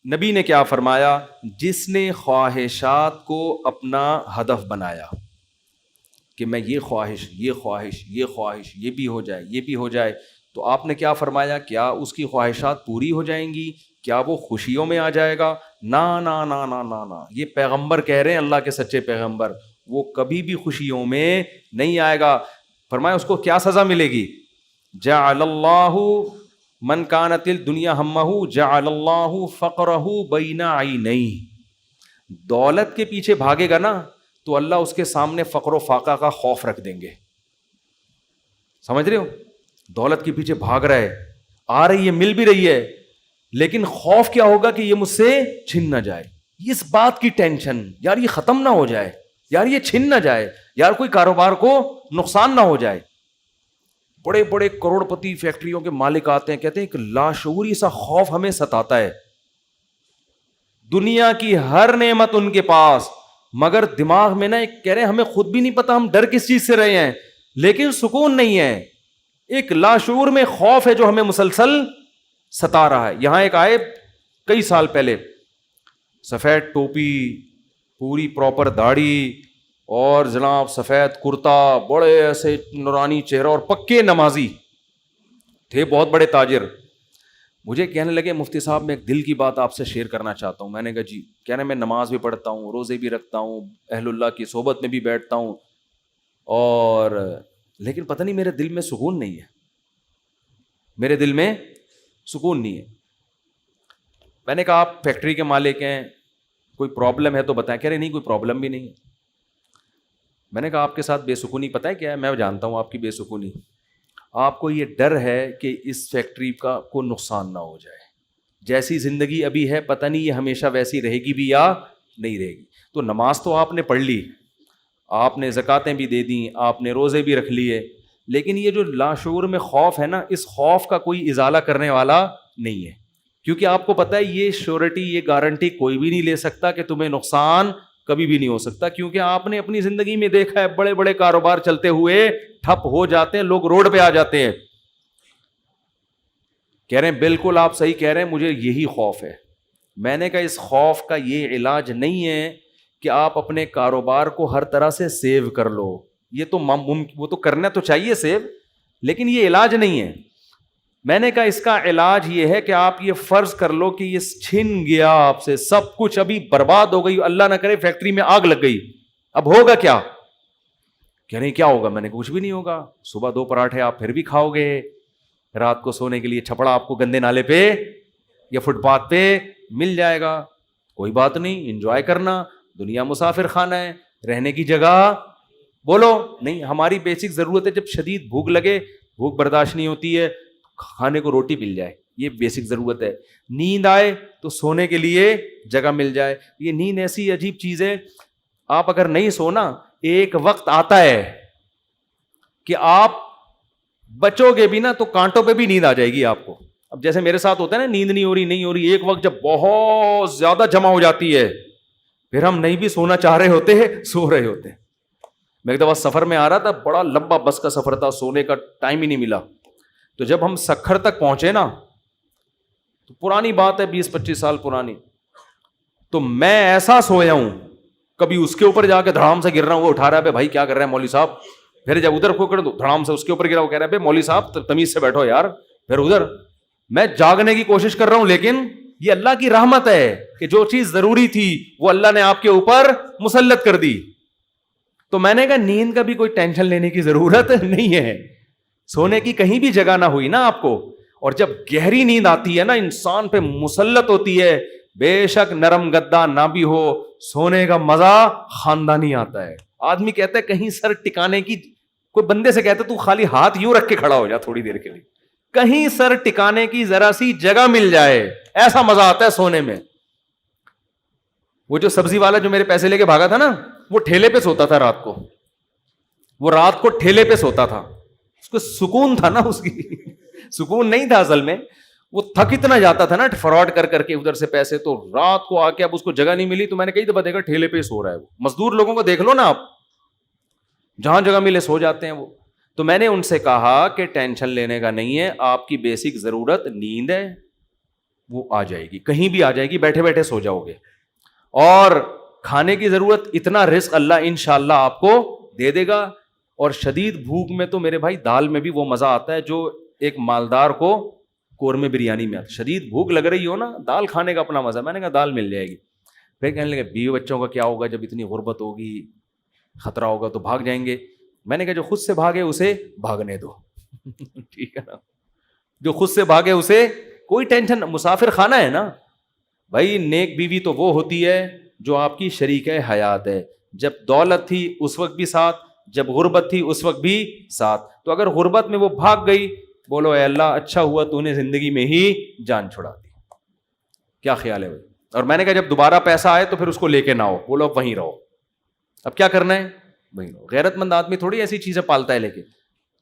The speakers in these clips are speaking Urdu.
نبی نے کیا فرمایا؟ جس نے خواہشات کو اپنا ہدف بنایا کہ میں یہ خواہش یہ خواہش یہ خواہش یہ بھی ہو جائے یہ بھی ہو جائے، تو آپ نے کیا فرمایا؟ کیا اس کی خواہشات پوری ہو جائیں گی؟ کیا وہ خوشیوں میں آ جائے گا؟ نا نا نا نا نا نا، یہ پیغمبر کہہ رہے ہیں، اللہ کے سچے پیغمبر، وہ کبھی بھی خوشیوں میں نہیں آئے گا۔ فرمایا اس کو کیا سزا ملے گی؟ جعل اللہ من کانت الدنیا ہمہ جعل اللہ فقرہ بین عینیہ، دولت کے پیچھے بھاگے گا نا تو اللہ اس کے سامنے فقر و فاقہ کا خوف رکھ دیں گے۔ سمجھ رہے ہو؟ دولت کے پیچھے بھاگ رہا ہے، آ رہی ہے، مل بھی رہی ہے، لیکن خوف کیا ہوگا کہ یہ مجھ سے چھن نہ جائے، اس بات کی ٹینشن، یار یہ ختم نہ ہو جائے، یار یہ چھن نہ جائے، یار کوئی کاروبار کو نقصان نہ ہو جائے۔ بڑے بڑے کروڑ پتی فیکٹریوں کے مالک آتے ہیں، کہتے ہیں کہ لاشعوری سا خوف ہمیں ستاتا ہے، دنیا کی ہر نعمت ان کے پاس، مگر دماغ میں نا ایک کہہ رہے ہیں ہمیں خود بھی نہیں پتا ہم ڈر کس چیز سے رہے ہیں، لیکن سکون نہیں ہے، ایک لاشعور میں خوف ہے جو ہمیں مسلسل ستا رہا ہے۔ یہاں ایک آئے کئی سال پہلے، سفید ٹوپی، پوری پراپر داڑھی، اور جناب سفید کرتا، بڑے ایسے نورانی چہرہ، اور پکے نمازی تھے، بہت بڑے تاجر۔ مجھے کہنے لگے مفتی صاحب میں ایک دل کی بات آپ سے شیئر کرنا چاہتا ہوں۔ میں نے کہا جی۔ کہہ رہے میں نماز بھی پڑھتا ہوں، روزے بھی رکھتا ہوں، اہل اللہ کی صحبت میں بھی بیٹھتا ہوں، اور لیکن پتہ نہیں میرے دل میں سکون نہیں ہے، میرے دل میں سکون نہیں ہے۔ میں نے کہا آپ فیکٹری کے مالک ہیں، کوئی پرابلم ہے تو بتائیں۔ کہہ رہے نہیں کوئی پرابلم بھی نہیں ہے۔ میں نے کہا آپ کے ساتھ بے سکونی پتہ ہے کیا ہے؟ میں جانتا ہوں آپ کی بے سکونی، آپ کو یہ ڈر ہے کہ اس فیکٹری کا کوئی نقصان نہ ہو جائے، جیسی زندگی ابھی ہے پتہ نہیں یہ ہمیشہ ویسی رہے گی بھی یا نہیں رہے گی۔ تو نماز تو آپ نے پڑھ لی، آپ نے زکاتیں بھی دے دیں، آپ نے روزے بھی رکھ لیے، لیکن یہ جو لاشعور میں خوف ہے نا، اس خوف کا کوئی ازالہ کرنے والا نہیں ہے، کیونکہ آپ کو پتہ ہے یہ شیورٹی، یہ گارنٹی کوئی بھی نہیں لے سکتا کہ تمہیں نقصان کبھی بھی نہیں ہو سکتا، کیونکہ آپ نے اپنی زندگی میں دیکھا ہے بڑے بڑے کاروبار چلتے ہوئے ٹھپ ہو جاتے ہیں، لوگ روڈ پہ آ جاتے ہیں۔ کہہ رہے ہیں بالکل آپ صحیح کہہ رہے ہیں، مجھے یہی خوف ہے۔ میں نے کہا اس خوف کا یہ علاج نہیں ہے کہ آپ اپنے کاروبار کو ہر طرح سے سیو کر لو، یہ تو وہ تو کرنا تو چاہیے سیو، لیکن یہ علاج نہیں ہے۔ میں نے کہا اس کا علاج یہ ہے کہ آپ یہ فرض کر لو کہ یہ چھن گیا آپ سے سب کچھ، ابھی برباد ہو گئی، اللہ نہ کرے فیکٹری میں آگ لگ گئی، اب ہوگا کیا؟ کہہ رہے کیا ہوگا؟ میں نے کہا کچھ بھی نہیں ہوگا، صبح 2 پراٹھے آپ پھر بھی کھاؤ گے، رات کو سونے کے لیے چھپڑا آپ کو گندے نالے پہ یا فٹ پاتھ پہ مل جائے گا، کوئی بات نہیں، انجوائے کرنا، دنیا مسافر خانہ ہے، رہنے کی جگہ بولو نہیں۔ ہماری بیسک ضرورت ہے، جب شدید بھوک لگے، بھوک برداشت نہیں ہوتی ہے، کھانے کو روٹی مل جائے، یہ بیسک ضرورت ہے۔ نیند آئے تو سونے کے لیے جگہ مل جائے۔ یہ نیند ایسی عجیب چیز ہے، آپ اگر نہیں سونا، ایک وقت آتا ہے کہ آپ بچو گے بھی نا تو کانٹوں پہ بھی نیند آ جائے گی آپ کو۔ اب جیسے میرے ساتھ ہوتا ہے نا، نیند نہیں ہو رہی، ایک وقت جب بہت زیادہ جمع ہو جاتی ہے، پھر ہم نہیں بھی سونا چاہ رہے ہوتے ہیں، سو رہے ہوتے ہیں۔ میں ایک دفعہ سفر میں آ رہا تھا، بڑا لمبا بس کا سفر تھا، سونے کا ٹائم ہی نہیں ملا، تو جب ہم سکھر تک پہنچے نا، تو پرانی بات ہے 20-25 سال پرانی، تو میں ایسا سویا ہوں، کبھی اس کے اوپر جا کے دھڑام سے گر رہا ہوں، وہ اٹھا رہا ہے بھائی کیا کر رہے ہیں مولوی صاحب، پھر جب ادھر کو کر دو دھڑام سے اس کے اوپر گرا، وہ کہہ رہا ہے مولوی صاحب تمیز سے بیٹھو یار، پھر ادھر میں جاگنے کی کوشش کر رہا ہوں، لیکن یہ اللہ کی رحمت ہے کہ جو چیز ضروری تھی وہ اللہ نے آپ کے اوپر مسلط کر دی۔ تو میں نے کہا نیند کا بھی کوئی ٹینشن لینے کی ضرورت نہیں ہے، سونے کی کہیں بھی جگہ نہ ہوئی نا آپ کو، اور جب گہری نیند آتی ہے نا، انسان پہ مسلط ہوتی ہے، بے شک نرم گدا نہ بھی ہو، سونے کا مزہ خاندانی آتا ہے۔ آدمی کہتا ہے کہیں سر ٹکانے کی، کوئی بندے سے کہتا ہے تو خالی ہاتھ یوں رکھ کے کھڑا ہو جا تھوڑی دیر کے لیے، کہیں سر ٹکانے کی ذرا سی جگہ مل جائے، ایسا مزہ آتا ہے سونے میں۔ وہ جو سبزی والا جو میرے پیسے لے کے بھاگا تھا نا، وہ ٹھیلے پہ سوتا تھا رات کو، وہ رات کو ٹھیلے پہ سوتا تھا، اس کو سکون تھا نا، اس کی سکون نہیں تھا اصل میں، وہ تھک اتنا جاتا تھا نا فراڈ کر کر کے ادھر سے پیسے، تو رات کو آ کے اب اس کو جگہ نہیں ملی، تو میں نے کئی دفعہ دیکھا ٹھیلے پہ سو رہا ہے وہ۔ مزدور لوگوں کو دیکھ لو نا آپ، جہاں جگہ ملے سو جاتے ہیں وہ۔ تو میں نے ان سے کہا کہ ٹینشن لینے کا نہیں ہے، آپ کی بیسک ضرورت نیند ہے، وہ آ جائے گی, کہیں بھی آ جائے گی, بیٹھے بیٹھے سو جاؤ گے. اور کھانے کی ضرورت, اتنا رزق اللہ انشاءاللہ آپ کو دے دے گا. اور شدید بھوک میں تو میرے بھائی دال میں بھی وہ مزہ آتا ہے جو ایک مالدار کو قورمے بریانی میں آتا ہے. شدید بھوک لگ رہی ہو نا, دال کھانے کا اپنا مزہ. میں نے کہا دال مل جائے گی. پھر کہنے لگے بیوی بچوں کا کیا ہوگا جب اتنی غربت ہوگی, خطرہ ہوگا تو بھاگ جائیں گے. میں نے کہا جو خود سے بھاگے اسے بھاگنے دو. ٹھیک ہے نا, جو خود سے بھاگے اسے کوئی ٹینشن. مسافر خانہ ہے نا بھائی. نیک بیوی تو وہ ہوتی ہے جو آپ کی شریک حیات ہے. جب دولت تھی اس وقت بھی ساتھ, جب غربت تھی اس وقت بھی ساتھ. تو اگر غربت میں وہ بھاگ گئی, بولو اے اللہ اچھا ہوا تو نے زندگی میں ہی جان چھڑا دی. کیا خیال ہے بھائی؟ اور میں نے کہا جب دوبارہ پیسہ آئے تو پھر اس کو لے کے نہ ہو, بولو اب وہیں رہو. اب کیا کرنا ہے وہیں رہو. غیرت مند آدمی تھوڑی ایسی چیزیں پالتا ہے لے کے.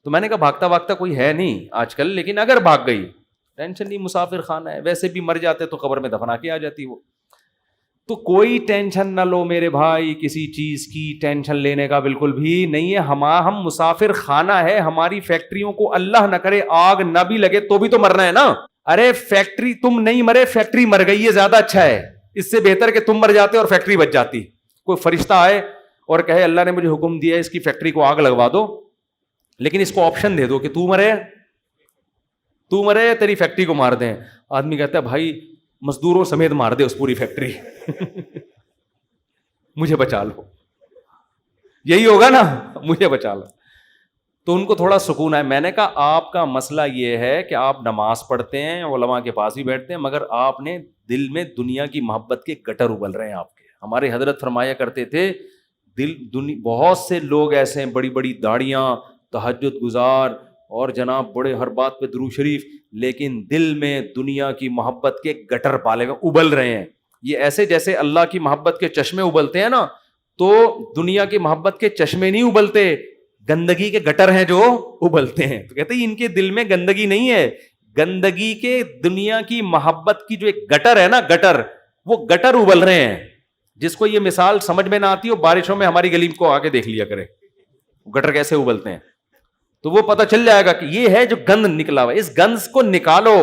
تو میں نے کہا بھاگتا بھاگتا کوئی ہے نہیں آج کل, لیکن اگر بھاگ گئی ٹینشن نہیں, مسافر خانہ ہے. ویسے بھی مر جاتے تو قبر میں دفنا کے آ جاتی وہ. تو کوئی ٹینشن نہ لو میرے بھائی, کسی چیز کی ٹینشن لینے کا بالکل بھی نہیں ہے. ہم مسافر خانہ ہے. ہماری فیکٹریوں کو اللہ نہ کرے آگ نہ بھی لگے تو بھی تو مرنا ہے نا. ارے فیکٹری تم نہیں مرے, فیکٹری مر گئی, یہ زیادہ اچھا ہے. اس سے بہتر کہ تم مر جاتے اور فیکٹری بچ جاتی. کوئی فرشتہ آئے اور کہے اللہ نے مجھے حکم دیا ہے اس کی فیکٹری کو آگ لگوا دو, لیکن اس کو آپشن دے دو کہ تو مرے تیری فیکٹری کو مار دیں. آدمی کہتا ہے بھائی مزدوروں سمیت مار دے اس پوری فیکٹری, مجھے بچا لو. یہی ہوگا نا, مجھے بچا لو. تو ان کو تھوڑا سکون ہے. میں نے کہا آپ کا مسئلہ یہ ہے کہ آپ نماز پڑھتے ہیں, علماء کے پاس بھی بیٹھتے ہیں, مگر آپ نے دل میں دنیا کی محبت کے گٹر ابل رہے ہیں آپ کے. ہمارے حضرت فرمایا کرتے تھے بہت سے لوگ ایسے ہیں, بڑی بڑی داڑیاں, تہجد گزار, اور جناب بڑے ہر بات پہ درود شریف, لیکن دل میں دنیا کی محبت کے گٹر پالے ہوئے ابل رہے ہیں. یہ ایسے جیسے اللہ کی محبت کے چشمے ابلتے ہیں نا, تو دنیا کی محبت کے چشمے نہیں ابلتے, گندگی کے گٹر ہیں جو ابلتے ہیں. تو کہتے ہیں ان کے دل میں گندگی نہیں ہے, گندگی کے دنیا کی محبت کی جو ایک گٹر ہے نا, گٹر, وہ گٹر ابل رہے ہیں. جس کو یہ مثال سمجھ میں نہ آتی ہو, بارشوں میں ہماری گلی کو آ کے دیکھ لیا کرے گٹر کیسے ابلتے ہیں, تو وہ پتہ چل جائے گا کہ یہ ہے جو گند نکلا ہوا ہے. اس گند کو نکالو.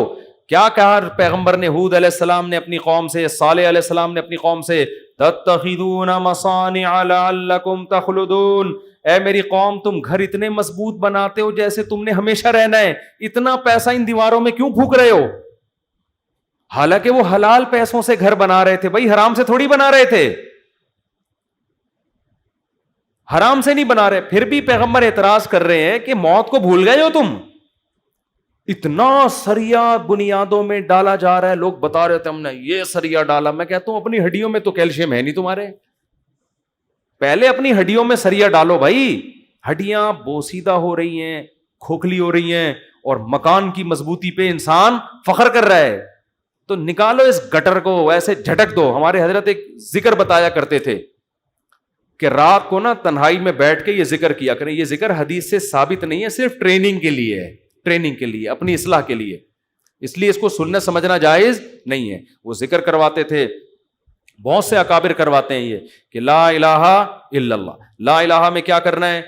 کیا کہا پیغمبر نے, ہود علیہ السلام نے اپنی قوم سے, صالح علیہ السلام نے اپنی قوم سے, تتخذون مصانع لعلکم تخلدون. اے میری قوم تم گھر اتنے مضبوط بناتے ہو جیسے تم نے ہمیشہ رہنا ہے, اتنا پیسہ ان دیواروں میں کیوں پھونک رہے ہو؟ حالانکہ وہ حلال پیسوں سے گھر بنا رہے تھے بھائی, حرام سے تھوڑی بنا رہے تھے, حرام سے نہیں بنا رہے. پھر بھی پیغمبر اعتراض کر رہے ہیں کہ موت کو بھول گئے ہو تم. اتنا سریا بنیادوں میں ڈالا جا رہا ہے, لوگ بتا رہے تھے ہم نے یہ سریا ڈالا. میں کہتا ہوں اپنی ہڈیوں میں تو کیلشیم ہے نہیں تمہارے, پہلے اپنی ہڈیوں میں سریا ڈالو بھائی. ہڈیاں بوسیدہ ہو رہی ہیں, کھوکھلی ہو رہی ہیں, اور مکان کی مضبوطی پہ انسان فخر کر رہا ہے. تو نکالو اس گٹر کو, ایسے جھٹک دو. ہمارے حضرت ایک ذکر بتایا کرتے تھے کہ رات کو نا تنہائی میں بیٹھ کے یہ ذکر کیا کریں. یہ ذکر حدیث سے ثابت نہیں ہے, صرف ٹریننگ کے لیے ہے, ٹریننگ کے لیے, اپنی اصلاح کے لیے. اس لیے اس کو سنت سمجھنا جائز نہیں ہے. وہ ذکر کرواتے تھے, بہت سے اکابر کرواتے ہیں یہ کہ لا الہ الا اللہ. لا الہ میں کیا کرنا ہے؟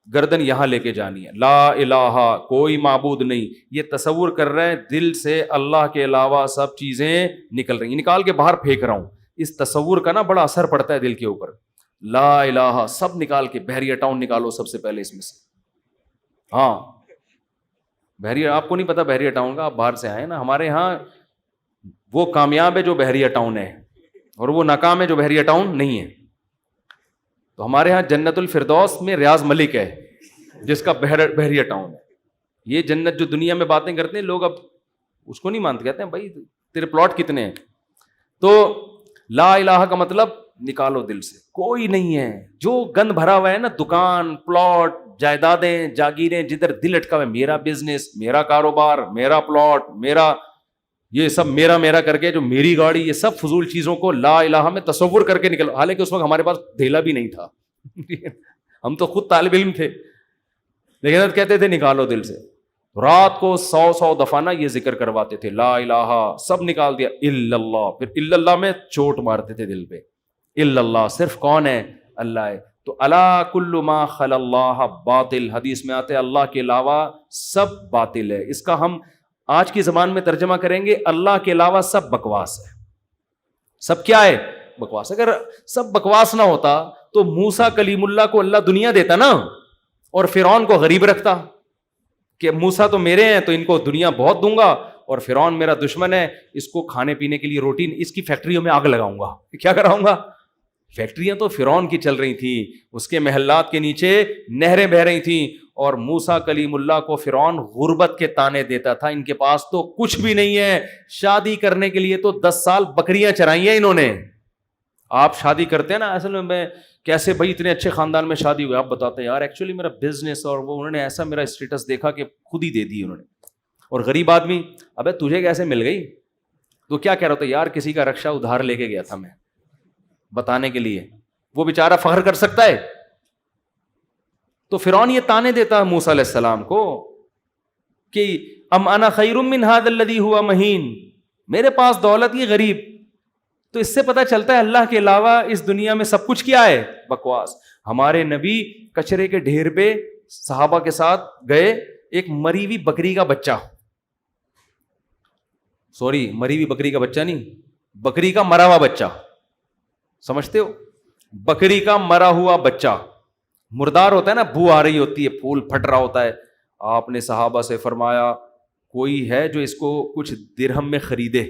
گردن یہاں لے کے جانی ہے. لا الہ, کوئی معبود نہیں. یہ تصور کر رہے ہیں دل سے اللہ کے علاوہ سب چیزیں نکل رہی ہیں, نکال کے باہر پھینک رہا ہوں. اس تصور کا نا بڑا اثر پڑتا ہے دل کے اوپر. لا الہ سب نکال کے, بحریہ ٹاؤن نکالو سب سے پہلے اس میں سے. ہاں بحریہ, آپ کو نہیں پتا بحریہ ٹاؤن کا, آپ باہر سے آئے نا. ہمارے ہاں وہ کامیاب ہے جو بحریہ ٹاؤن ہے, اور وہ ناکام ہے جو بحریہ ٹاؤن نہیں ہے. تو ہمارے ہاں جنت الفردوس میں ریاض ملک ہے جس کا بحریہ ٹاؤن ہے. یہ جنت جو دنیا میں باتیں کرتے ہیں لوگ, اب اس کو نہیں مانتے, کہتے ہیں بھائی تیرے پلاٹ کتنے ہیں. تو لا الہ کا مطلب نکالو دل سے, کوئی نہیں ہے. جو گند بھرا ہوا ہے نا, دکان, پلاٹ, جائیدادیں, جاگیریں, جدھر دل اٹکا ہوا ہے, میرا بزنس, میرا کاروبار, میرا پلاٹ, میرا یہ سب میرا کر کے, جو میری گاڑی, یہ سب فضول چیزوں کو لا الہ میں تصور کر کے نکلو. حالانکہ اس وقت ہمارے پاس دھیلا بھی نہیں تھا, ہم تو خود طالب علم تھے, لیکن کہتے تھے نکالو دل سے. رات کو 100 دفعہ نا یہ ذکر کرواتے تھے, لا الہ, سب نکال دیا, الا اللہ. پھر الا اللہ میں چوٹ مارتے تھے دل پہ. الا اللہ, صرف کون ہے؟ اللہ ہے. تو الا کل ما خلا اللہ باطل, حدیث میں آتے اللہ کے علاوہ سب باطل ہے. اس کا ہم آج کی زبان میں ترجمہ کریں گے اللہ کے علاوہ سب بکواس ہے. سب کیا ہے؟ بکواس. اگر سب بکواس نہ ہوتا تو موسیٰ کلیم اللہ کو اللہ دنیا دیتا نا, اور فرعون کو غریب رکھتا کہ موسیٰ تو میرے ہیں تو ان کو دنیا بہت دوں گا, اور فرعون میرا دشمن ہے, اس کو کھانے پینے کے لیے روٹی, اس کی فیکٹریوں میں آگ لگاؤں گا. کیا کراؤں گا؟ فیکٹریاں تو فرعون کی چل رہی تھیں, اس کے محلات کے نیچے نہریں بہ رہی تھیں, اور موسیٰ کلیم اللہ کو فرعون غربت کے تانے دیتا تھا. ان کے پاس تو کچھ بھی نہیں ہے, شادی کرنے کے لیے تو 10 سال بکریاں چرائی ہیں انہوں نے. آپ شادی کرتے ہیں نا, اصل میں کیسے بھائی اتنے اچھے خاندان میں شادی ہوئی, آپ بتاتے ہیں یار ایکچولی میرا بزنس, اور وہ انہوں نے ایسا میرا اسٹیٹس دیکھا کہ خود ہی دے دی انہوں نے. اور غریب آدمی, ابے تجھے کیسے مل گئی؟ تو کیا کہہ رہا تھا یار کسی کا رکشہ ادھار لے کے گیا تھا میں بتانے کے لیے, وہ بیچارہ فخر کر سکتا ہے؟ تو فرعون یہ تانے دیتا ہے موسیٰ علیہ السلام کو کہ ام انا خیر من ھذا الذی ھوا مہین, میرے پاس دولت, یہ غریب. تو اس سے پتہ چلتا ہے اللہ کے علاوہ اس دنیا میں سب کچھ کیا ہے؟ بکواس. ہمارے نبی کچرے کے ڈھیر پہ صحابہ کے ساتھ گئے, ایک مری ہوئی بکری کا بچہ, سوری مری ہوئی بکری کا بچہ نہیں, بکری کا مرا ہوا بچہ, سمجھتے ہو؟ بکری کا مرا ہوا بچہ, مردار ہوتا ہے نا, بو آ رہی ہوتی ہے, پھول پھٹ رہا ہوتا ہے. آپ نے صحابہ سے فرمایا کوئی ہے جو اس کو کچھ درہم میں خریدے؟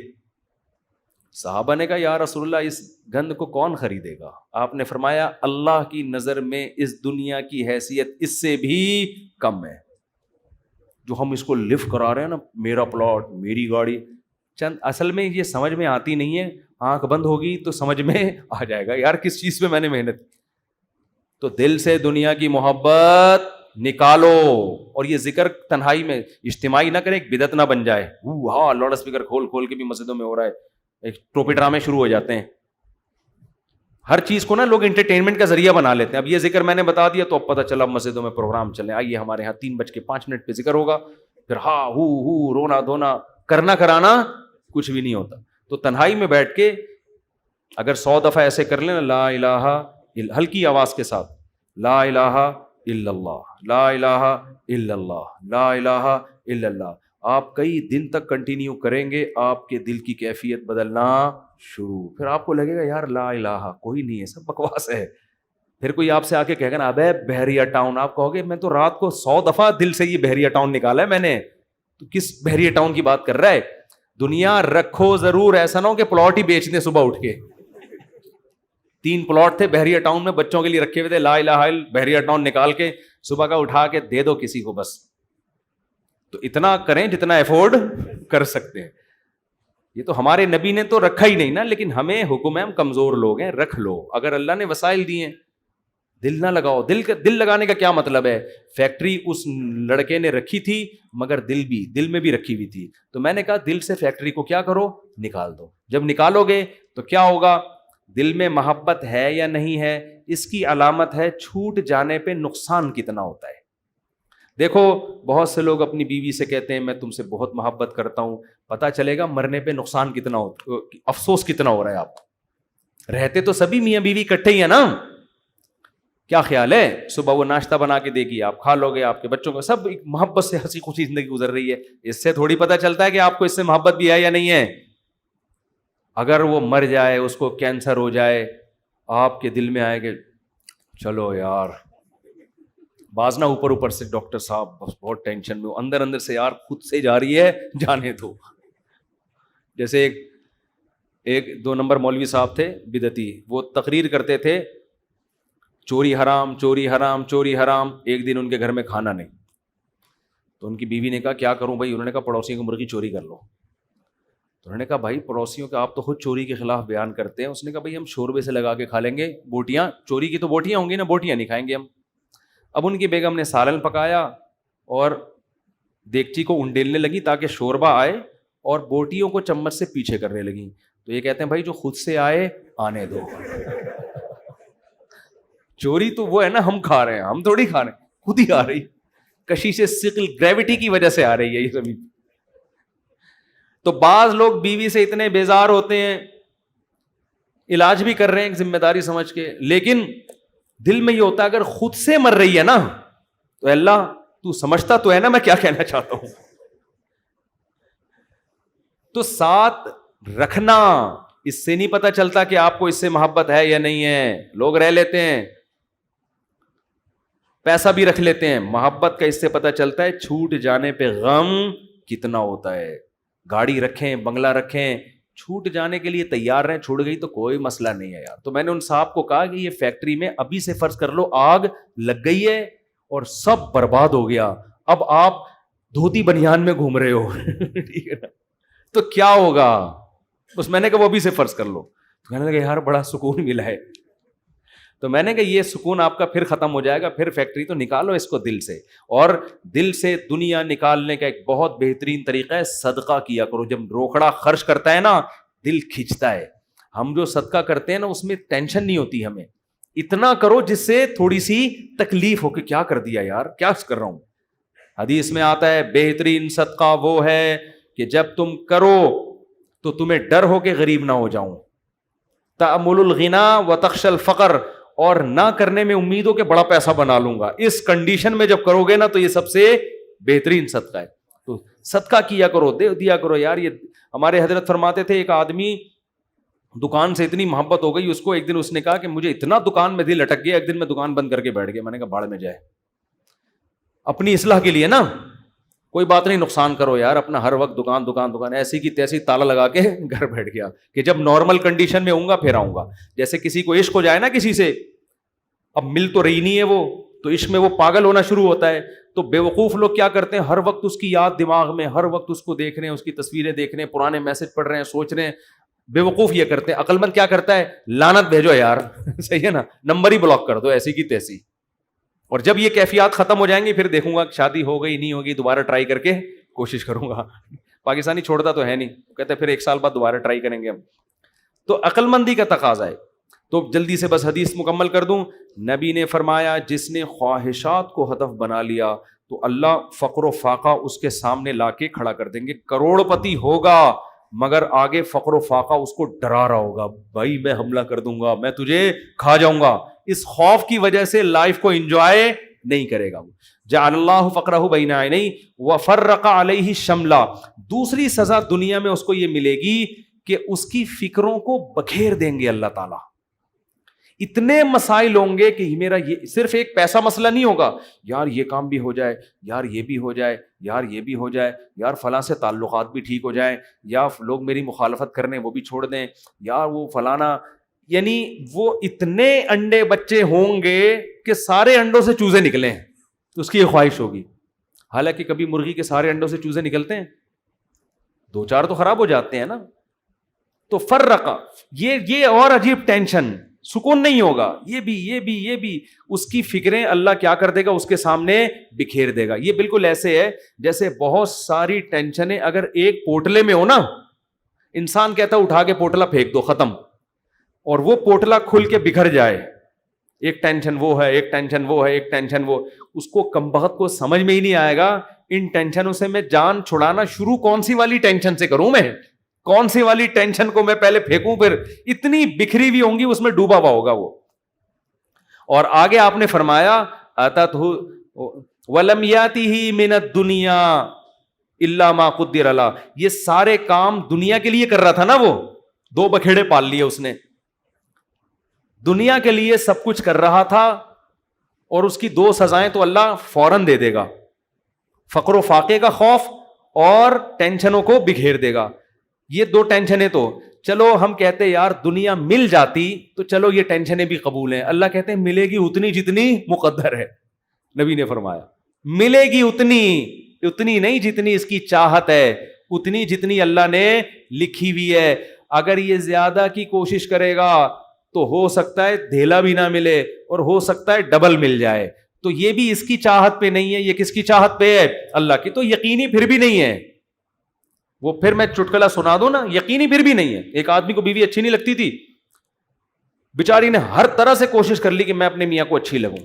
صحابہ نے کہا یا رسول اللہ اس گند کو کون خریدے گا؟ آپ نے فرمایا اللہ کی نظر میں اس دنیا کی حیثیت اس سے بھی کم ہے. جو ہم اس کو لفٹ کرا رہے ہیں نا, میرا پلاٹ, میری گاڑی, چند اصل میں یہ سمجھ میں آتی نہیں ہے. آنکھ بند ہوگی تو سمجھ میں آ جائے گا یار کس چیز پہ میں نے محنت. تو دل سے دنیا کی محبت نکالو, اور یہ ذکر تنہائی میں اجتماعی نہ کریں, ایک بدعت نہ بن جائے. ہاں لاؤڈ اسپیکر کھول کھول کے بھی مسجدوں میں ہو رہا ہے, ایک ٹوپی ڈرامے شروع ہو جاتے ہیں. ہر چیز کو نا لوگ انٹرٹینمنٹ کا ذریعہ بنا لیتے ہیں. اب یہ ذکر میں نے بتا دیا تو اب پتہ چلا مسجدوں میں پروگرام چلے, آئیے ہمارے یہاں 3:05 پہ ذکر ہوگا, پھر ہاں ہو رونا دھونا کرنا کرانا کچھ بھی نہیں ہوتا. تو تنہائی میں بیٹھ کے اگر 100 دفعہ ایسے کر لیں, لا الہ, ہلکی آواز کے ساتھ, لا الہ الا اللہ, لا الہ الا اللہ, لا الہ الا اللہ, آپ کئی دن تک کنٹینیو کریں گے, آپ کے دل کی کیفیت بدلنا شروع. پھر آپ کو لگے گا یار لا الہ کوئی نہیں ہے, سب بکواس ہے. پھر کوئی آپ سے آ کے کہے گا نا ابے بحریہ ٹاؤن, آپ کہو گے میں تو رات کو 100 دفعہ دل سے یہ بحریہ ٹاؤن نکالا ہے میں نے, تو کس بحریہ ٹاؤن کی بات کر رہا ہے؟ دنیا رکھو ضرور, ایسا نہ ہو کہ پلاٹ ہی بیچ دیں صبح اٹھ کے. 3 پلاٹ تھے بحریہ ٹاؤن میں بچوں کے لیے رکھے ہوئے تھے, لا الہ الا بحریہ ٹاؤن نکال کے صبح کا اٹھا کے دے دو کسی کو بس. تو اتنا کریں جتنا افورڈ کر سکتے ہیں. یہ تو ہمارے نبی نے تو رکھا ہی نہیں نا, لیکن ہمیں حکم ہے, ہم کمزور لوگ ہیں, رکھ لو. اگر اللہ نے وسائل دیے ہیں, دل نہ لگاؤ. دل لگانے کا کیا مطلب ہے؟ فیکٹری اس لڑکے نے رکھی تھی مگر دل میں بھی رکھی ہوئی تھی, تو میں نے کہا دل سے فیکٹری کو کیا کرو, نکال دو. جب نکالو گے تو کیا ہوگا؟ دل میں محبت ہے یا نہیں ہے, اس کی علامت ہے چھوٹ جانے پہ نقصان کتنا ہوتا ہے. دیکھو بہت سے لوگ اپنی بیوی سے کہتے ہیں میں تم سے بہت محبت کرتا ہوں, پتہ چلے گا مرنے پہ نقصان کتنا ہوتا, افسوس کتنا ہو رہا ہے. آپ رہتے تو سبھی میاں بیوی اکٹھے ہی ہیں نا, کیا خیال ہے؟ صبح وہ ناشتہ بنا کے دے گی, آپ کھا لو گے, آپ کے بچوں کو سب محبت سے ہنسی خوشی زندگی گزر رہی ہے. اس سے تھوڑی پتہ چلتا ہے کہ آپ کو اس سے محبت بھی ہے یا نہیں ہے. اگر وہ مر جائے, اس کو کینسر ہو جائے, آپ کے دل میں آئے کہ چلو یار, بعض نہ اوپر سے ڈاکٹر صاحب بس بہت ٹینشن میں, اندر سے یار خود سے جا رہی ہے, جانے دو. جیسے ایک 2 نمبر مولوی صاحب تھے بدعتی, وہ تقریر کرتے تھے چوری حرام چوری حرام چوری حرام. ایک دن ان کے گھر میں کھانا نہیں, تو ان کی بیوی نے کہا کیا کروں بھائی؟ انہوں نے کہا پڑوسیوں کی مرغی چوری کر لو. تو انہوں نے کہا بھائی پڑوسیوں کے آپ تو خود چوری کے خلاف بیان کرتے ہیں. اس نے کہا بھائی ہم شوربے سے لگا کے کھا لیں گے, بوٹیاں چوری کی تو بوٹیاں ہوں گی نا, بوٹیاں نہیں کھائیں گے ہم. اب ان کی بیگم نے سالن پکایا اور دیگچی کو انڈیلنے لگی تاکہ شوربہ آئے, اور بوٹیوں کو چمچ سے پیچھے کرنے لگیں. تو یہ کہتے ہیں بھائی جو خود سے آئے آنے دو. چوری تو وہ ہے نا ہم کھا رہے ہیں, ہم تھوڑی کھا رہے ہیں, خود ہی آ رہی. کشش ثقل گریوٹی کی وجہ سے آ رہی ہے یہ زمین. تو بعض لوگ بیوی سے اتنے بیزار ہوتے ہیں, علاج بھی کر رہے ہیں ایک ذمہ داری سمجھ کے, لیکن دل میں یہ ہوتا ہے اگر خود سے مر رہی ہے نا تو اللہ تو سمجھتا تو ہے نا میں کیا کہنا چاہتا ہوں. تو ساتھ رکھنا، اس سے نہیں پتا چلتا کہ آپ کو اس سے محبت ہے یا نہیں ہے. لوگ رہ لیتے ہیں، پیسہ بھی رکھ لیتے ہیں، محبت کا اس سے پتا چلتا ہے چھوٹ جانے پہ غم کتنا ہوتا ہے. گاڑی رکھیں، بنگلہ رکھیں، چھوٹ جانے کے لیے تیار رہیں، چھوٹ گئی تو کوئی مسئلہ نہیں ہے یار. تو میں نے ان صاحب کو کہا کہ یہ فیکٹری میں ابھی سے فرض کر لو آگ لگ گئی ہے اور سب برباد ہو گیا، اب آپ دھوتی بنیان میں گھوم رہے ہو ٹھیک ہے نا، تو کیا ہوگا؟ بس میں نے کہا وہ ابھی سے فرض کر لو. تو کہنے لگا یار بڑا سکون ملا ہے. تو میں نے کہا یہ سکون آپ کا پھر ختم ہو جائے گا، پھر فیکٹری تو نکالو اس کو دل سے. اور دل سے دنیا نکالنے کا ایک بہت بہترین طریقہ ہے صدقہ کیا کرو. جب روکڑا خرچ کرتا ہے نا دل کھنچتا ہے. ہم جو صدقہ کرتے ہیں نا اس میں ٹینشن نہیں ہوتی ہمیں. اتنا کرو جس سے تھوڑی سی تکلیف ہو کہ کیا کر دیا یار، کیا کر رہا ہوں. حدیث میں آتا ہے بہترین صدقہ وہ ہے کہ جب تم کرو تو تمہیں ڈر ہو کہ غریب نہ ہو جاؤں. تأمل الغنا و تخشى الفقر، اور نہ کرنے میں امید ہو کہ بڑا پیسہ بنا لوں گا. اس کنڈیشن میں جب کرو گے نا تو یہ سب سے بہترین صدقہ ہے. تو صدقہ کیا کرو، دے دیا کرو یار. یہ ہمارے حضرت فرماتے تھے ایک آدمی دکان سے اتنی محبت ہو گئی اس کو، ایک دن اس نے کہا کہ مجھے اتنا دکان میں دل اٹک گیا، ایک دن میں دکان بند کر کے بیٹھ گیا. میں نے کہا باڑ میں جائے، اپنی اصلاح کے لیے نا کوئی بات نہیں، نقصان کرو یار اپنا، ہر وقت دکان دکان دکان ایسی کی تیسی تالا لگا کے گھر بیٹھ گیا کہ جب نارمل کنڈیشن میں ہوں گا پھر آؤں گا. جیسے کسی کو عشق ہو جائے نا کسی سے، اب مل تو رہی نہیں ہے وہ، تو عشق میں وہ پاگل ہونا شروع ہوتا ہے. تو بے وقوف لوگ کیا کرتے ہیں، ہر وقت اس کی یاد دماغ میں، ہر وقت اس کو دیکھ رہے ہیں، اس کی تصویریں دیکھ رہے ہیں، پرانے میسج پڑھ رہے ہیں، سوچ رہے ہیں. بے وقوف یہ کرتے ہیں. عقل مند کیا کرتا ہے، لعنت بھیجو یار صحیح ہے نا، نمبر ہی بلاک کر دو ایسی کی تیسی. اور جب یہ کیفیات ختم ہو جائیں گی پھر دیکھوں گا شادی ہو گئی نہیں ہوگی، دوبارہ ٹرائی کر کے کوشش کروں گا. پاکستانی چھوڑتا تو ہے نہیں، کہتے پھر 1 سال بعد دوبارہ ٹرائی کریں گے ہم. تو عقل مندی کا تقاضا ہے. تو جلدی سے بس حدیث مکمل کر دوں. نبی نے فرمایا جس نے خواہشات کو ہدف بنا لیا تو اللہ فقر و فاقہ اس کے سامنے لا کے کھڑا کر دیں گے. کروڑ پتی ہوگا مگر آگے فقر و فاقہ اس کو ڈرا رہا ہوگا، بھائی میں حملہ کر دوں گا، میں تجھے کھا جاؤں گا. اس خوف کی وجہ سے لائف کو انجوائے نہیں کرے گا. جعل اللہ فقرہ بین عینیہ وفرق علیہ شملہ. دوسری سزا دنیا میں اس کو یہ ملے گی کہ اس کی فکروں کو بکھیر دیں گے اللہ تعالیٰ. اتنے مسائل ہوں گے کہ میرا یہ صرف ایک پیسہ مسئلہ نہیں ہوگا، یار یہ کام بھی ہو جائے، یار یہ بھی ہو جائے، یار یہ بھی ہو جائے، یار فلاں سے تعلقات بھی ٹھیک ہو جائیں، یا لوگ میری مخالفت کرنے وہ بھی چھوڑ دیں، یار وہ فلانا. یعنی وہ اتنے انڈے بچے ہوں گے کہ سارے انڈوں سے چوزے نکلیں، تو اس کی یہ خواہش ہوگی. حالانکہ کبھی مرغی کے سارے انڈوں سے چوزے نکلتے ہیں؟ 2-4 تو خراب ہو جاتے ہیں نا. تو فرقہ یہ اور عجیب ٹینشن، سکون نہیں ہوگا. یہ بھی اس کی فکریں اللہ کیا کر دے گا، اس کے سامنے بکھیر دے گا. یہ بالکل ایسے ہے جیسے بہت ساری ٹینشنیں اگر ایک پوٹلے میں ہو نا، انسان کہتا ہے اٹھا کے پوٹلا پھینک دو، ختم. اور وہ پوٹلا کھل کے بکھر جائے، ایک ٹینشن وہ ہے، ایک ٹینشن وہ ہے، ایک ٹینشن وہ، اس کو کمبخت کو سمجھ میں ہی نہیں آئے گا ان ٹینشنوں سے میں جان چھڑانا شروع کون سی والی ٹینشن سے کروں، میں کون سی والی ٹینشن کو میں پہلے پھینکوں، پھر اتنی بکھری ہوئی ہوں گی اس میں ڈوبا ہوا ہوگا وہ. اور آگے آپ نے فرمایا اتتہ ولم یاتہ من الدنیا الا ما قدر له. یہ سارے کام دنیا کے لیے کر رہا تھا نا، وہ 2 بکھیڑے پال لیے اس نے، دنیا کے لیے سب کچھ کر رہا تھا، اور اس کی 2 سزائیں تو اللہ فوراً دے دے گا، فقر و فاقے کا خوف اور ٹینشنوں کو بکھیر دے گا. یہ 2 ٹینشنیں تو چلو ہم کہتے یار دنیا مل جاتی تو چلو یہ ٹینشنیں بھی قبول ہیں. اللہ کہتے ہیں ملے گی اتنی جتنی مقدر ہے. نبی نے فرمایا ملے گی اتنی نہیں جتنی اس کی چاہت ہے، اتنی جتنی اللہ نے لکھی ہوئی ہے. اگر یہ زیادہ کی کوشش کرے گا تو ہو سکتا ہے دھیلا بھی نہ ملے، اور ہو سکتا ہے ڈبل مل جائے. تو یہ بھی اس کی چاہت پہ نہیں ہے، یہ کس کی چاہت پہ ہے؟ اللہ کی. تو یقینی پھر بھی نہیں ہے وہ. پھر میں چٹکلا سنا دوں نا، یقینی پھر بھی نہیں ہے. ایک آدمی کو بیوی اچھی نہیں لگتی تھی، بیچاری نے ہر طرح سے کوشش کر لی کہ میں اپنے میاں کو اچھی لگوں،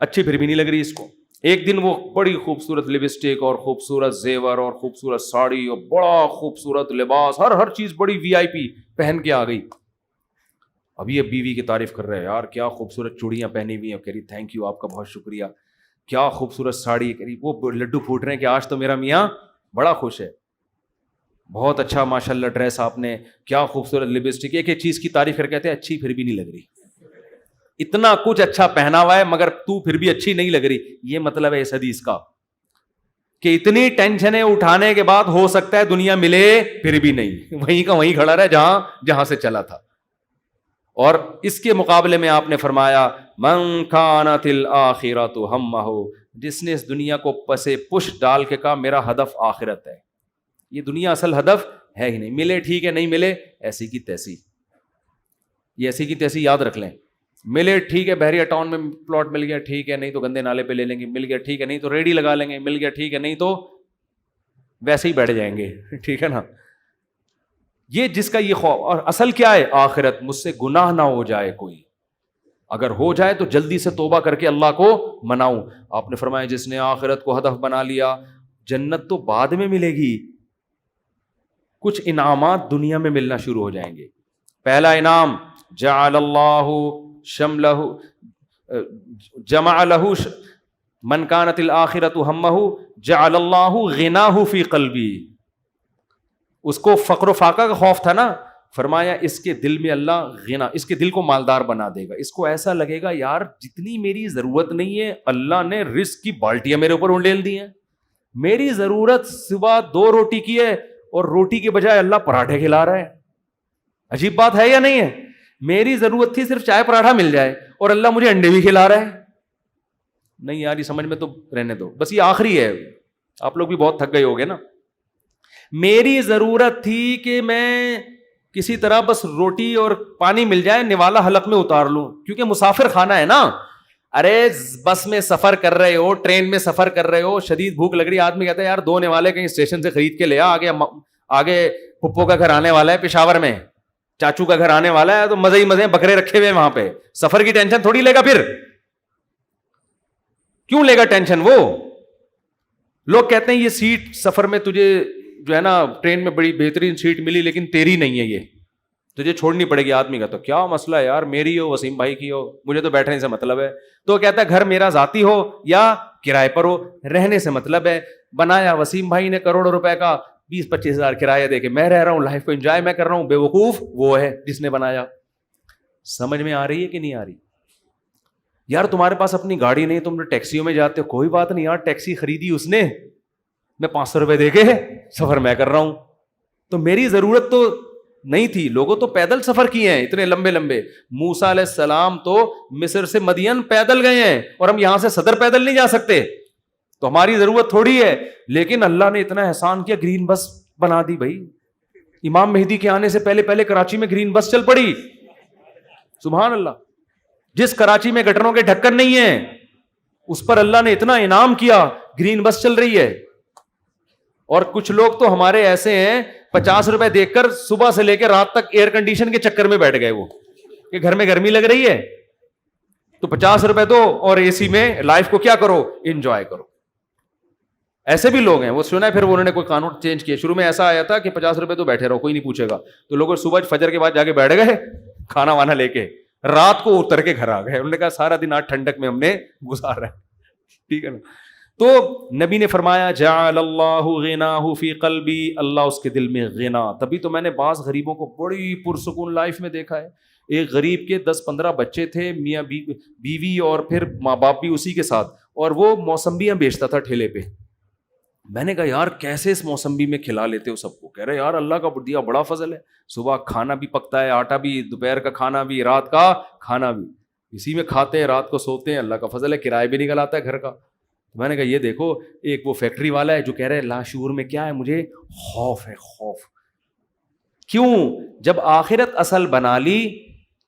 اچھی پھر بھی نہیں لگ رہی اس کو. ایک دن وہ بڑی خوبصورت لپسٹک اور خوبصورت زیور اور خوبصورت ساڑی اور بڑا خوبصورت لباس، ہر چیز بڑی VIP پہن کے آ گئی. ابھی اب بیوی کی تعریف کر رہے ہیں، یار کیا خوبصورت چوڑیاں پہنی ہوئی ہیں. کہہ رہی تھینک یو، آپ کا بہت شکریہ. کیا خوبصورت ساڑی. کہہ رہی وہ لڈو پھوٹ رہے ہیں کہ آج تو میرا میاں بڑا خوش ہے. بہت اچھا ماشاءاللہ ڈریس آپ نے, کیا خوبصورت لپسٹک, ایک ایک چیز کی تعریف کر کہتے ہیں اچھی پھر بھی نہیں لگ رہی, اتنا کچھ اچھا پہنا ہوا ہے مگر تو پھر بھی اچھی نہیں لگ رہی. یہ مطلب ہے اس حدیث کا کہ اتنی ٹینشنیں اٹھانے کے بعد ہو سکتا ہے دنیا ملے پھر بھی نہیں, وہیں کا وہیں کھڑا رہے جہاں سے چلا تھا. اور اس کے مقابلے میں آپ نے فرمایا من کانت الآخرۃ ہمہ, جس نے اس دنیا کو پسے پش ڈال کے کہا میرا ہدف آخرت ہے, یہ دنیا اصل ہدف ہے ہی نہیں, ملے ٹھیک ہے, نہیں ملے ایسی کی تیسی, یہ ایسی کی تیسی یاد رکھ لیں. ملے ٹھیک ہے, بحریہ ٹاؤن میں پلاٹ مل گیا ٹھیک ہے, نہیں تو گندے نالے پہ لے لیں گے, مل گیا ٹھیک ہے, نہیں تو ریڈی لگا لیں گے, مل گیا ٹھیک ہے, نہیں تو ویسے ہی بیٹھ جائیں گے, ٹھیک ہے نا. یہ جس کا یہ خوف, اور اصل کیا ہے آخرت, مجھ سے گناہ نہ ہو جائے کوئی, اگر ہو جائے تو جلدی سے توبہ کر کے اللہ کو مناؤں. آپ نے فرمایا جس نے آخرت کو ہدف بنا لیا, جنت تو بعد میں ملے گی, کچھ انعامات دنیا میں ملنا شروع ہو جائیں گے. پہلا انعام جعل اللہ شملہ جمع لہ من کانت الآخرۃ ہمہ جعل اللہ غناہ فی قلبی. اس کو فقر و فاقہ کا خوف تھا نا, فرمایا اس کے دل میں اللہ غنا, اس کے دل کو مالدار بنا دے گا. اس کو ایسا لگے گا یار جتنی میری ضرورت نہیں ہے اللہ نے رزق کی بالٹیاں میرے اوپر انڈیل دی ہیں, میری ضرورت صبح 2 روٹی کی ہے اور روٹی کے بجائے اللہ پراٹھے کھلا رہا ہے. عجیب بات ہے یا نہیں ہے؟ میری ضرورت تھی صرف چائے پراٹھا مل جائے اور اللہ مجھے انڈے بھی کھلا رہا ہے. نہیں یار یہ سمجھ میں تو رہنے دو, بس یہ آخری ہے, آپ لوگ بھی بہت تھک گئے ہوگے نا. میری ضرورت تھی کہ میں کسی طرح بس روٹی اور پانی مل جائے, نوالا حلق میں اتار لوں, کیونکہ مسافر کھانا ہے نا. ارے بس میں سفر کر رہے ہو, ٹرین میں سفر کر رہے ہو, شدید بھوک لگ رہی ہے, آدمی کہتا ہے یار 2 نوالے کہیں اسٹیشن سے خرید کے لے آگے پھپھو کا گھر آنے والا ہے پشاور میں, چاچو کا گھر آنے والا ہے, تو مزے ہی مزے بکرے رکھے ہوئے وہاں پہ, سفر کی ٹینشن تھوڑی لے گا. پھر کیوں لے گا ٹینشن وہ؟ لوگ کہتے ہیں یہ سیٹ سفر میں تجھے جو ہے نا ٹرین میں بڑی بہترین سیٹ ملی لیکن تیری نہیں ہے, یہ تجھے چھوڑنی پڑے گی. آدمی کا تو کیا مسئلہ ہے یار, میری ہو وسیم بھائی کی ہو, مجھے تو بیٹھنے سے مطلب ہے. تو کہتا ہے گھر میرا ذاتی ہو یا کرائے پر ہو, رہنے سے مطلب ہے. بنایا وسیم بھائی نے کروڑوں روپے کا, 20-25 ہزار کرایہ دے کے میں رہ رہا ہوں, لائف کو انجوائے میں کر رہا ہوں. بے وقوف وہ ہے جس نے بنایا. سمجھ میں آ رہی ہے کہ نہیں آ رہی؟ یار تمہارے پاس اپنی گاڑی نہیں, تم ٹیکسیوں میں جاتے ہو, کوئی بات نہیں یار, ٹیکسی خریدی اس نے, میں 500 روپے دے کے سفر میں کر رہا ہوں. تو میری ضرورت تو نہیں تھی. لوگوں تو پیدل سفر کیے ہیں اتنے لمبے لمبے. موسیٰ علیہ السلام تو مصر سے مدین پیدل گئے ہیں, اور ہم یہاں سے صدر پیدل نہیں جا سکتے, تو ہماری ضرورت تھوڑی ہے. لیکن اللہ نے اتنا احسان کیا, گرین بس بنا دی بھائی. امام مہدی کے آنے سے پہلے کراچی میں گرین بس چل پڑی. سبحان اللہ. جس کراچی میں گٹروں کے ڈھکن نہیں ہیں اس پر اللہ نے اتنا انعام کیا, گرین بس چل رہی ہے. اور کچھ لوگ تو ہمارے ایسے ہیں 50 روپے دیکھ کر صبح سے لے کے رات تک ایئر کنڈیشن کے چکر میں بیٹھ گئے, وہ کہ گھر میں گرمی لگ رہی ہے تو 50 روپے دو اور اے سی میں لائف کو کیا کرو, انجوائے کرو. ایسے بھی لوگ ہیں. وہ سنا ہے پھر انہوں نے کوئی قانون چینج کیا. شروع میں ایسا آیا تھا کہ 50 روپے تو بیٹھے رہو, کوئی نہیں پوچھے گا. تو لوگ صبح فجر کے بعد جا کے بیٹھ گئے, کھانا وانا لے کے, رات کو اتر کے گھر آ گئے. انہوں نے کہا سارا دن آج ٹھنڈک میں ہم نے گزارا ہے, ٹھیک ہے نا. تو نبی نے فرمایا جعل اللہ غناہ فی قلبی, اللہ اس کے دل میں غنا. تبھی تو میں نے بعض غریبوں کو بڑی پرسکون لائف میں دیکھا ہے. ایک غریب کے 10-15 بچے تھے, میاں بیوی اور پھر ماں باپ بھی اسی کے ساتھ, اور وہ موسمبیاں بیچتا تھا ٹھیلے پہ. میں نے کہا یار کیسے اس موسمبی میں کھلا لیتے ہو سب کو؟ کہہ رہے یار اللہ کا دیا بڑا فضل ہے, صبح کھانا بھی پکتا ہے, آٹا بھی, دوپہر کا کھانا بھی, رات کا کھانا بھی, اسی میں کھاتے ہیں, رات کو سوتے ہیں. اللہ کا فضل ہے, کرایہ بھی نکل آتا ہے گھر کا. میں نے کہا یہ دیکھو, ایک وہ فیکٹری والا ہے جو کہہ رہے لاشعور میں کیا ہے, مجھے خوف ہے, خوف. کیوں؟ جب آخرت اصل بنا لی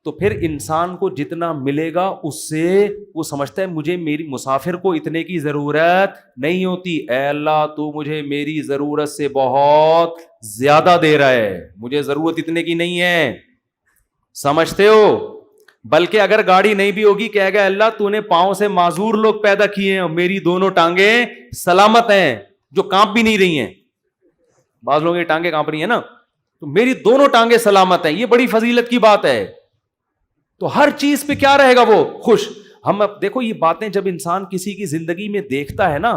تو پھر انسان کو جتنا ملے گا اس سے وہ سمجھتا ہے مجھے میری مسافر کو اتنے کی ضرورت نہیں ہوتی. اے اللہ تو مجھے میری ضرورت سے بہت زیادہ دے رہا ہے, مجھے ضرورت اتنے کی نہیں ہے, سمجھتے ہو. بلکہ اگر گاڑی نہیں بھی ہوگی کہے گا اللہ تو نے پاؤں سے معذور لوگ پیدا کیے ہیں, میری دونوں ٹانگیں سلامت ہیں جو کانپ بھی نہیں رہی ہیں. بعض لوگوں کی ٹانگیں کانپ رہی ہیں نا, تو میری دونوں ٹانگیں سلامت ہیں, یہ بڑی فضیلت کی بات ہے. تو ہر چیز پہ کیا رہے گا وہ خوش. ہم اب دیکھو یہ باتیں جب انسان کسی کی زندگی میں دیکھتا ہے نا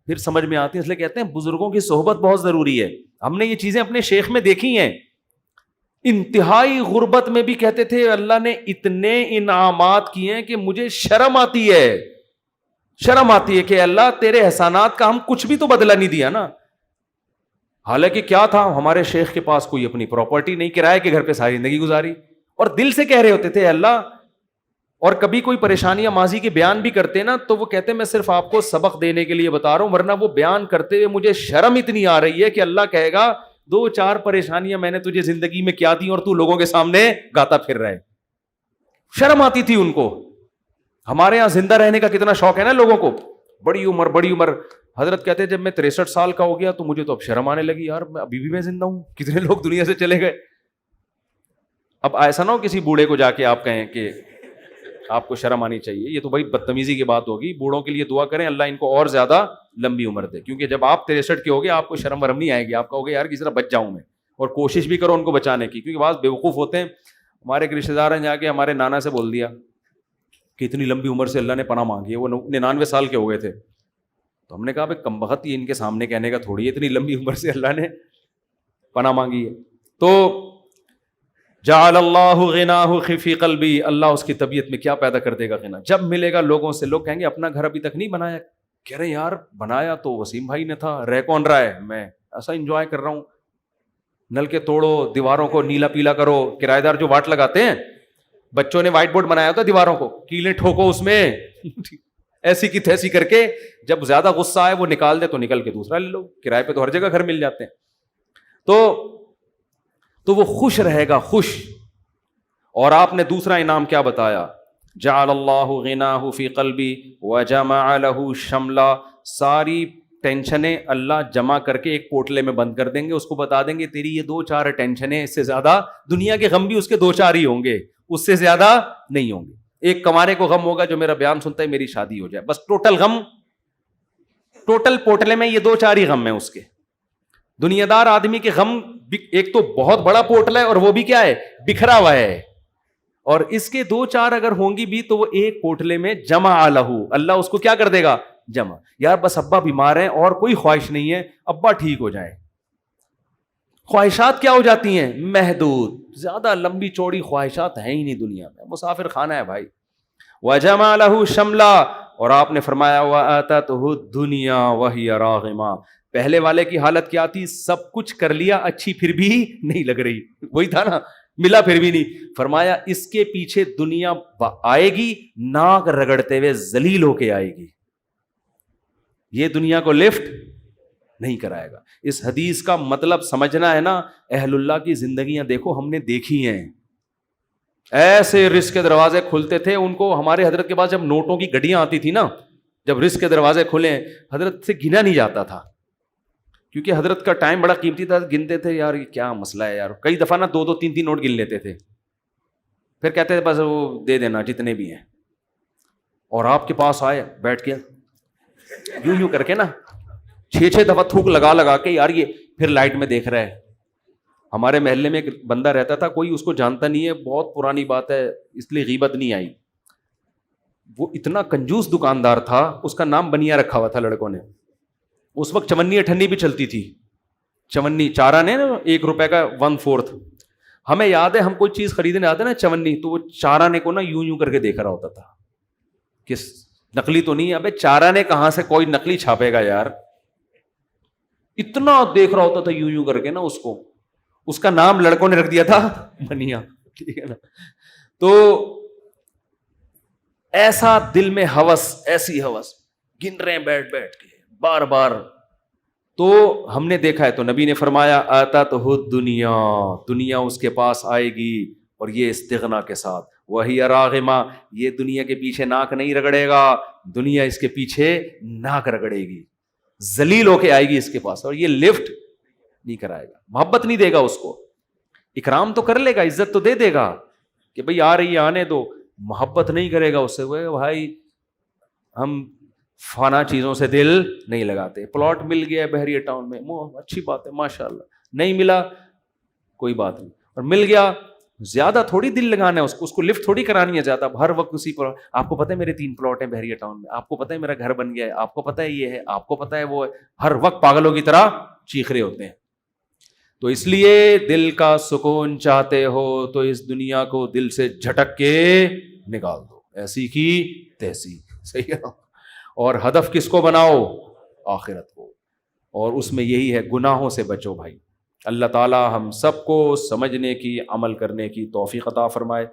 پھر سمجھ میں آتی ہے. اس لیے کہتے ہیں بزرگوں کی صحبت بہت ضروری ہے. ہم نے یہ چیزیں اپنے شیخ میں دیکھی ہیں. انتہائی غربت میں بھی کہتے تھے اللہ نے اتنے انعامات کیے ہیں کہ مجھے شرم آتی ہے کہ اللہ تیرے احسانات کا ہم کچھ بھی تو بدلہ نہیں دیا نا. حالانکہ کیا تھا, ہمارے شیخ کے پاس کوئی اپنی پراپرٹی نہیں, کرائے کے گھر پہ ساری زندگی گزاری, اور دل سے کہہ رہے ہوتے تھے اللہ. اور کبھی کوئی پریشانیاں ماضی کے بیان بھی کرتے نا تو وہ کہتے میں صرف آپ کو سبق دینے کے لیے بتا رہا ہوں, ورنہ وہ بیان کرتے ہوئے مجھے شرم اتنی آ رہی ہے کہ اللہ کہے گا 2-4 پریشانیاں میں نے تجھے زندگی میں کیا دی اور تو لوگوں کے سامنے گاتا پھر رہا ہے. شرم آتی تھی ان کو. ہمارے یہاں زندہ رہنے کا کتنا شوق ہے نا لوگوں کو, بڑی عمر. حضرت کہتے ہیں جب میں 63 سال کا ہو گیا تو مجھے تو اب شرم آنے لگی, یار ابھی بھی میں زندہ ہوں, کتنے لوگ دنیا سے چلے گئے. اب ایسا نہ ہو کسی بوڑھے کو جا کے آپ کہیں کہ آپ کو شرم آنی چاہیے, یہ تو بھائی بدتمیزی کی بات ہوگی. بوڑھوں کے لیے دعا کریں اللہ ان کو اور زیادہ لمبی عمر دے, کیونکہ جب آپ 63 کے ہوگے آپ کو شرم ورم نہیں آئے گی, آپ کہو گے یار کس طرح بچ جاؤں میں, اور کوشش بھی کرو ان کو بچانے کی. کیونکہ بعض بیوقوف ہوتے ہیں. ہمارے ایک رشتے دار ہیں جا کے ہمارے نانا سے بول دیا کہ اتنی لمبی عمر سے اللہ نے پناہ مانگی ہے, وہ 99 سال کے ہو گئے تھے. تو ہم نے کہا بھائی کم بخت یہ ان کے سامنے کہنے کا تھوڑی ہے, اتنی لمبی عمر سے اللہ نے پناہ مانگی ہے. تو جعل اللہ غناہ فی قلبی, اللہ اس کی طبیعت میں کیا پیدا کر دے گا غنا. جب ملے گا لوگوں سے, لوگ کہیں گے اپنا گھر ابھی تک نہیں بنایا, کہہ رہے یار بنایا تو وسیم بھائی نے تھا, رہ کون رہا ہے, میں ایسا انجوائے کر رہا ہوں. نل کے توڑو, دیواروں کو نیلا پیلا کرو, کرایہ دار جو واٹ لگاتے ہیں, بچوں نے وائٹ بورڈ بنایا ہوتا دیواروں کو, کیلیں ٹھوکو اس میں ایسی کی تیسی کر کے, جب زیادہ غصہ آئے وہ نکال دے تو نکل کے دوسرا لے لو, کرائے پہ تو ہر جگہ گھر مل جاتے ہیں. تو وہ خوش رہے گا, خوش. اور آپ نے دوسرا انعام کیا بتایا, جعل اللہ غناہ فی قلبی وجمع لہ شملا, ساری ٹینشنیں اللہ جمع کر کے ایک پوٹلے میں بند کر دیں گے, اس کو بتا دیں گے تیری یہ 2-4 ٹینشنیں, اس سے زیادہ دنیا کے غم بھی اس کے 2-4 ہی ہوں گے, اس سے زیادہ نہیں ہوں گے. ایک کمانے کو غم ہوگا جو میرا بیان سنتا ہے میری شادی ہو جائے, بس ٹوٹل غم, ٹوٹل پوٹلے میں یہ 2-4 ہی غم ہیں اس کے. دنیا دار آدمی کے غم ایک تو بہت بڑا پوٹل ہے اور وہ بھی کیا ہے, بکھرا ہوا ہے, اور اس کے 2-4 اگر ہوں گی بھی تو وہ ایک پوٹلے میں جمع لہو, اللہ اس کو کیا کر دے گا, جمع. یار بس ابا بیمار ہیں اور کوئی خواہش نہیں ہے, ابا ٹھیک ہو جائے. خواہشات کیا ہو جاتی ہیں, محدود, زیادہ لمبی چوڑی خواہشات ہیں ہی نہیں دنیا میں, مسافر خانہ ہے بھائی. وجمع لہ شملا, اور آپ نے فرمایا وآتتہ الدنیا وہی راغمہ, پہلے والے کی حالت کیا تھی, سب کچھ کر لیا اچھی پھر بھی نہیں لگ رہی, وہی تھا نا, ملا پھر بھی نہیں. فرمایا اس کے پیچھے دنیا آئے گی ناک رگڑتے ہوئے, ذلیل ہو کے آئے گی, یہ دنیا کو لفٹ نہیں کرائے گا. اس حدیث کا مطلب سمجھنا ہے نا, اہل اللہ کی زندگیاں دیکھو, ہم نے دیکھی ہیں, ایسے رزق کے دروازے کھلتے تھے ان کو. ہمارے حضرت کے پاس جب نوٹوں کی گڈیاں آتی تھی نا, جب رزق کے دروازے کھلے, حضرت سے گنا نہیں جاتا تھا, کیونکہ حضرت کا ٹائم بڑا قیمتی تھا. گنتے تھے یار یہ کیا مسئلہ ہے یار, کئی دفعہ نا 2-3 نوٹ گن لیتے تھے, پھر کہتے تھے بس وہ دے دینا جتنے بھی ہیں. اور آپ کے پاس آئے بیٹھ کے یوں کر کے نا 6 دفعہ تھوک لگا کے, یار یہ پھر لائٹ میں دیکھ رہا ہے. ہمارے محلے میں ایک بندہ رہتا تھا, کوئی اس کو جانتا نہیں ہے, بہت پرانی بات ہے اس لیے غیبت نہیں آئی. وہ اتنا کنجوس دکاندار تھا, اس کا نام بنیا رکھا ہوا تھا لڑکوں نے. اس وقت چونی اٹھنی بھی چلتی تھی, چونی چارہ نے نا 1 روپے کا 1/4. ہمیں یاد ہے ہم کوئی چیز خریدنے آتے نا چونی, تو وہ چارہ نے کو نا یوں کر کے دیکھ رہا ہوتا تھا کہ نقلی تو نہیں ہے. ابے چارہ نے کہاں سے کوئی نقلی چھاپے گا یار, اتنا دیکھ رہا ہوتا تھا یوں کر کے نا اس کو. اس کا نام لڑکوں نے رکھ دیا تھا بنیا, ٹھیک ہے نا. تو ایسا دل میں ہوس, ایسی ہوس, گن رہے ہیں بیٹھ کے بار بار. تو ہم نے دیکھا ہے, تو نبی نے فرمایا آتتہ الدنیا, دنیا اس کے پاس آئے گی, اور یہ استغنا کے ساتھ, وہی راغمہ, یہ دنیا کے پیچھے ناک نہیں رگڑے گا, دنیا اس کے پیچھے ناک رگڑے گی, ذلیل ہو کے آئے گی اس کے پاس, اور یہ لفٹ نہیں کرائے گا, محبت نہیں دے گا اس کو. اکرام تو کر لے گا, عزت تو دے دے گا کہ بھئی آ رہی ہے آنے دو, محبت نہیں کرے گا اس سے. وہ بھائی ہم فانا چیزوں سے دل نہیں لگاتے. پلاٹ مل گیا بحریہ ٹاؤن میں, اچھی بات ہے ماشاءاللہ, نہیں ملا کوئی بات نہیں, اور مل گیا زیادہ تھوڑی دل لگانا ہے اس کو لفٹ تھوڑی کرانی ہے زیادہ. ہر وقت اسی پر, آپ کو پتہ ہے میرے 3 پلاٹ ہیں بحریہ ٹاؤن میں, آپ کو پتہ ہے میرا گھر بن گیا ہے, آپ کو پتہ ہے یہ ہے, آپ کو پتہ ہے وہ ہے, ہر وقت پاگلوں کی طرح چیخ رہے ہوتے ہیں. تو اس لیے دل کا سکون چاہتے ہو تو اس دنیا کو دل سے جھٹک کے نکال دو، ایسی کی تیسی، صحیح ہے نا؟ اور ہدف کس کو بناؤ؟ آخرت کو، اور اس میں یہی ہے گناہوں سے بچو بھائی۔ اللہ تعالی ہم سب کو سمجھنے کی، عمل کرنے کی توفیق عطا فرمائے۔